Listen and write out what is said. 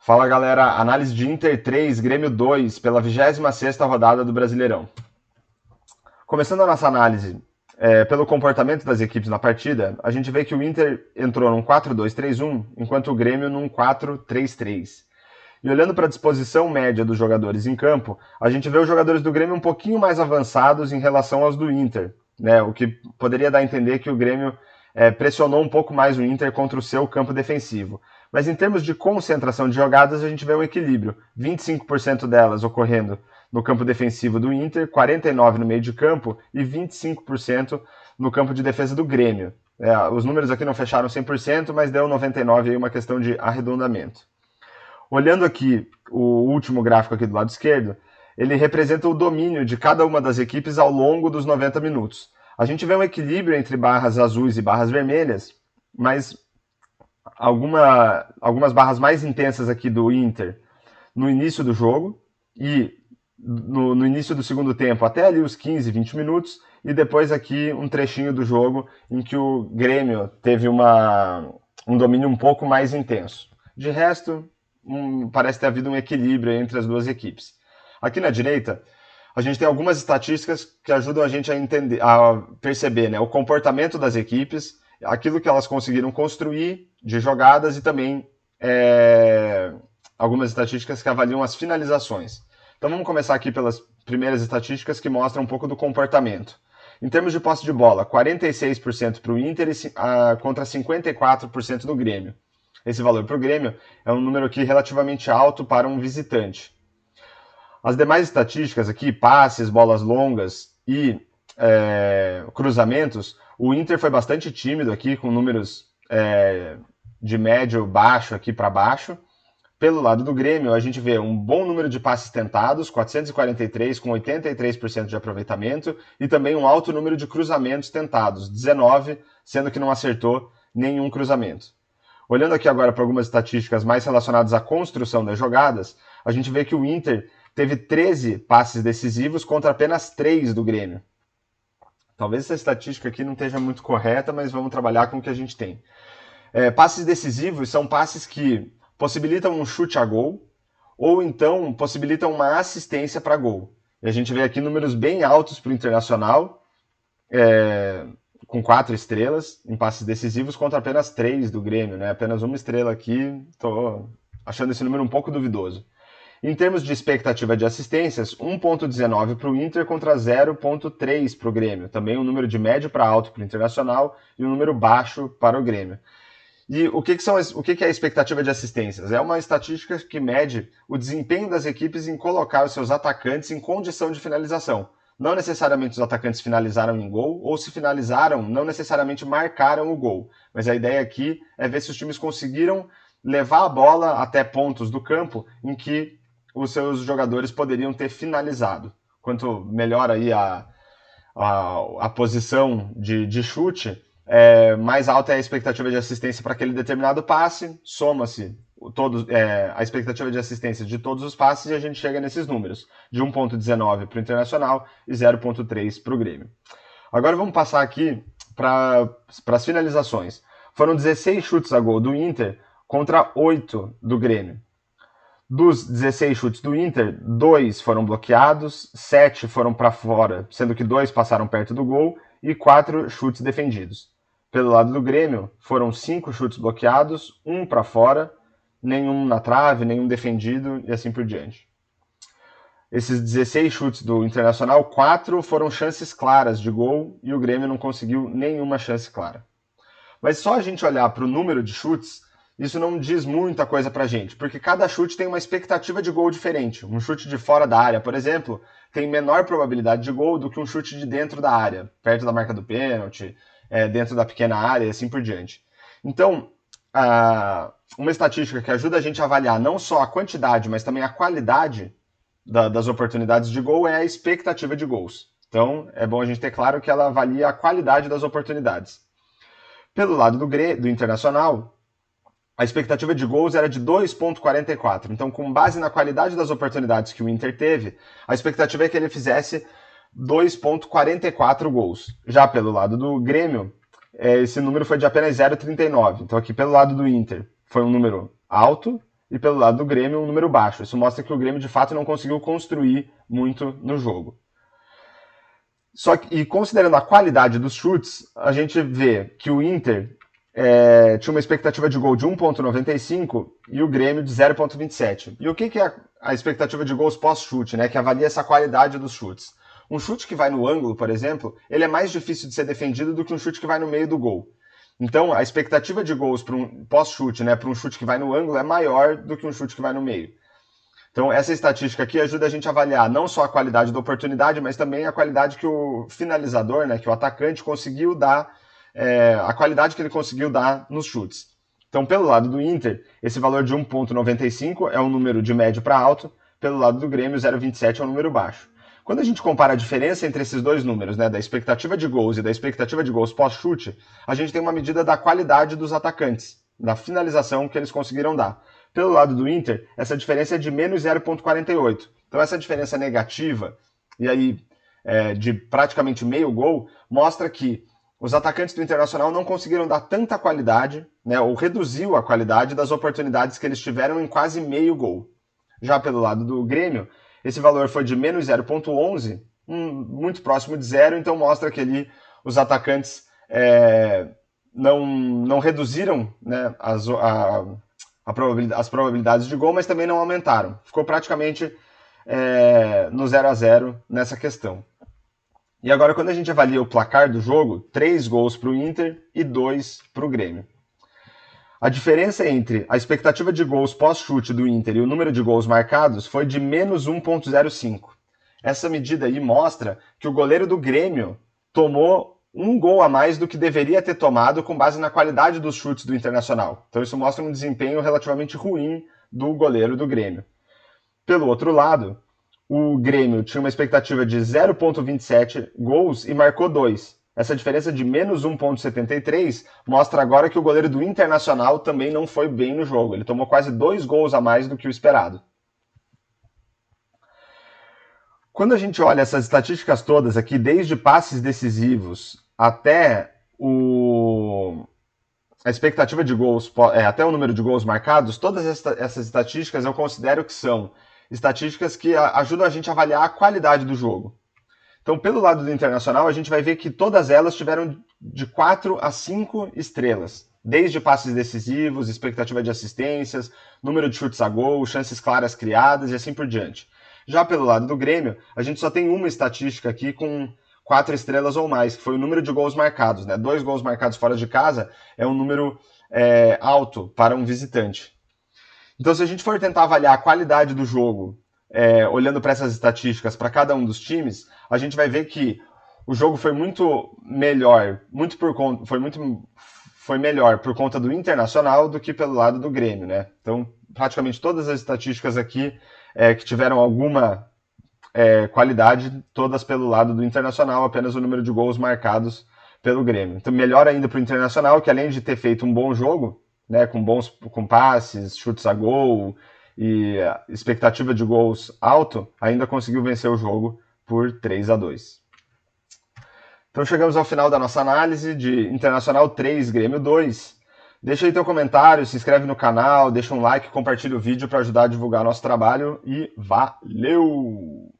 Fala galera, análise de Inter 3, Grêmio 2, pela 26ª rodada do Brasileirão. Começando a nossa análise pelo comportamento das equipes na partida, a gente vê que o Inter entrou num 4-2-3-1, enquanto o Grêmio num 4-3-3. E olhando para a disposição média dos jogadores em campo, a gente vê os jogadores do Grêmio um pouquinho mais avançados em relação aos do Inter, né? O que poderia dar a entender que o Grêmio pressionou um pouco mais o Inter contra o seu campo defensivo. Mas em termos de concentração de jogadas, a gente vê um equilíbrio. 25% delas ocorrendo no campo defensivo do Inter, 49% no meio de campo e 25% no campo de defesa do Grêmio. Os números aqui não fecharam 100%, mas deu 99% aí, uma questão de arredondamento. Olhando aqui o último gráfico aqui do lado esquerdo, ele representa o domínio de cada uma das equipes ao longo dos 90 minutos. A gente vê um equilíbrio entre barras azuis e barras vermelhas, mas algumas barras mais intensas aqui do Inter no início do jogo e no início do segundo tempo até ali os 15, 20 minutos, e depois aqui um trechinho do jogo em que o Grêmio teve um domínio um pouco mais intenso. De resto, parece ter havido um equilíbrio entre as duas equipes. Aqui na direita, a gente tem algumas estatísticas que ajudam a gente a entender, a perceber, né, o comportamento das equipes, aquilo que elas conseguiram construir de jogadas e também algumas estatísticas que avaliam as finalizações. Então vamos começar aqui pelas primeiras estatísticas que mostram um pouco do comportamento. Em termos de posse de bola, 46% para o Inter contra 54% do Grêmio. Esse valor para o Grêmio é um número aqui relativamente alto para um visitante. As demais estatísticas aqui, passes, bolas longas e cruzamentos, o Inter foi bastante tímido aqui, com números de médio baixo aqui para baixo. Pelo lado do Grêmio, a gente vê um bom número de passes tentados, 443, com 83% de aproveitamento, e também um alto número de cruzamentos tentados, 19, sendo que não acertou nenhum cruzamento. Olhando aqui agora para algumas estatísticas mais relacionadas à construção das jogadas, a gente vê que o Inter teve 13 passes decisivos contra apenas 3 do Grêmio. Talvez essa estatística aqui não esteja muito correta, mas vamos trabalhar com o que a gente tem. Passes decisivos são passes que possibilitam um chute a gol ou então possibilitam uma assistência para gol. E a gente vê aqui números bem altos para o Internacional, com 4 estrelas em passes decisivos contra apenas 3 do Grêmio, né? Apenas uma estrela aqui, estou achando esse número um pouco duvidoso. Em termos de expectativa de assistências, 1,19 para o Inter contra 0,3 para o Grêmio. Também um número de médio para alto para o Internacional e um número baixo para o Grêmio. E o que é a expectativa de assistências? É uma estatística que mede o desempenho das equipes em colocar os seus atacantes em condição de finalização. Não necessariamente os atacantes finalizaram em gol, ou se finalizaram, não necessariamente marcaram o gol. Mas a ideia aqui é ver se os times conseguiram levar a bola até pontos do campo em que os seus jogadores poderiam ter finalizado. Quanto melhor aí a posição de chute, mais alta é a expectativa de assistência para aquele determinado passe, soma-se a expectativa de assistência de todos os passes e a gente chega nesses números, de 1,19 para o Internacional e 0,3 para o Grêmio. Agora vamos passar aqui para as finalizações. Foram 16 chutes a gol do Inter contra 8 do Grêmio. Dos 16 chutes do Inter, 2 foram bloqueados, 7 foram para fora, sendo que 2 passaram perto do gol e 4 chutes defendidos. Pelo lado do Grêmio, foram 5 chutes bloqueados, 1 para fora, nenhum na trave, nenhum defendido e assim por diante. Esses 16 chutes do Internacional, 4 foram chances claras de gol e o Grêmio não conseguiu nenhuma chance clara. Mas só a gente olhar para o número de chutes, isso não diz muita coisa pra gente, porque cada chute tem uma expectativa de gol diferente. Um chute de fora da área, por exemplo, tem menor probabilidade de gol do que um chute de dentro da área, perto da marca do pênalti, dentro da pequena área e assim por diante. Então, uma estatística que ajuda a gente a avaliar não só a quantidade, mas também a qualidade das oportunidades de gol é a expectativa de gols. Então, é bom a gente ter claro que ela avalia a qualidade das oportunidades. Pelo lado do Internacional, a expectativa de gols era de 2,44. Então, com base na qualidade das oportunidades que o Inter teve, a expectativa é que ele fizesse 2,44 gols. Já pelo lado do Grêmio, esse número foi de apenas 0,39. Então, aqui pelo lado do Inter, foi um número alto, e pelo lado do Grêmio um número baixo. Isso mostra que o Grêmio de fato não conseguiu construir muito no jogo. Só que, e considerando a qualidade dos chutes, a gente vê que o Inter tinha uma expectativa de gol de 1,95 e o Grêmio de 0,27. E o que é a expectativa de gols pós-chute, né, que avalia essa qualidade dos chutes? Um chute que vai no ângulo, por exemplo, ele é mais difícil de ser defendido do que um chute que vai no meio do gol. Então, a expectativa de gols para um pós-chute, né, para um chute que vai no ângulo, é maior do que um chute que vai no meio. Então, essa estatística aqui ajuda a gente a avaliar não só a qualidade da oportunidade, mas também a qualidade que o finalizador, né, que o atacante conseguiu dar, a qualidade que ele conseguiu dar nos chutes. Então, pelo lado do Inter, esse valor de 1,95 é um número de médio para alto, pelo lado do Grêmio, 0,27 é um número baixo. Quando a gente compara a diferença entre esses dois números, né, da expectativa de gols e da expectativa de gols pós-chute, a gente tem uma medida da qualidade dos atacantes, da finalização que eles conseguiram dar. Pelo lado do Inter, essa diferença é de menos 0,48. Então essa diferença negativa, e aí de praticamente meio gol, mostra que os atacantes do Internacional não conseguiram dar tanta qualidade, né, ou reduziu a qualidade das oportunidades que eles tiveram em quase meio gol. Já pelo lado do Grêmio, esse valor foi de menos 0,11, muito próximo de zero, então mostra que ali os atacantes não reduziram, né, as probabilidades de gol, mas também não aumentaram. Ficou praticamente no 0-0 nessa questão. E agora, quando a gente avalia o placar do jogo, 3 gols para o Inter e 2 para o Grêmio. A diferença entre a expectativa de gols pós-chute do Inter e o número de gols marcados foi de menos 1,05. Essa medida aí mostra que o goleiro do Grêmio tomou um gol a mais do que deveria ter tomado com base na qualidade dos chutes do Internacional. Então isso mostra um desempenho relativamente ruim do goleiro do Grêmio. Pelo outro lado, o Grêmio tinha uma expectativa de 0,27 gols e marcou 2. Essa diferença de menos 1,73 mostra agora que o goleiro do Internacional também não foi bem no jogo. Ele tomou quase 2 gols a mais do que o esperado. Quando a gente olha essas estatísticas todas aqui, desde passes decisivos até a expectativa de gols, até o número de gols marcados, todas essas estatísticas eu considero que são estatísticas que ajudam a gente a avaliar a qualidade do jogo. Então, pelo lado do Internacional, a gente vai ver que todas elas tiveram de 4 a 5 estrelas. Desde passes decisivos, expectativa de assistências, número de chutes a gol, chances claras criadas e assim por diante. Já pelo lado do Grêmio, a gente só tem uma estatística aqui com 4 estrelas ou mais, que foi o número de gols marcados, né? 2 gols marcados fora de casa é um número alto para um visitante. Então, se a gente for tentar avaliar a qualidade do jogo, olhando para essas estatísticas para cada um dos times, a gente vai ver que o jogo foi muito melhor, foi melhor por conta do Internacional do que pelo lado do Grêmio, né? Então, praticamente todas as estatísticas aqui que tiveram alguma qualidade, todas pelo lado do Internacional, apenas o número de gols marcados pelo Grêmio. Então, melhor ainda para o Internacional, que além de ter feito um bom jogo, né, com passes, chutes a gol e expectativa de gols alto, ainda conseguiu vencer o jogo por 3-2. Então chegamos ao final da nossa análise de Internacional 3, Grêmio 2. Deixa aí teu comentário, se inscreve no canal, deixa um like, compartilha o vídeo para ajudar a divulgar nosso trabalho e valeu!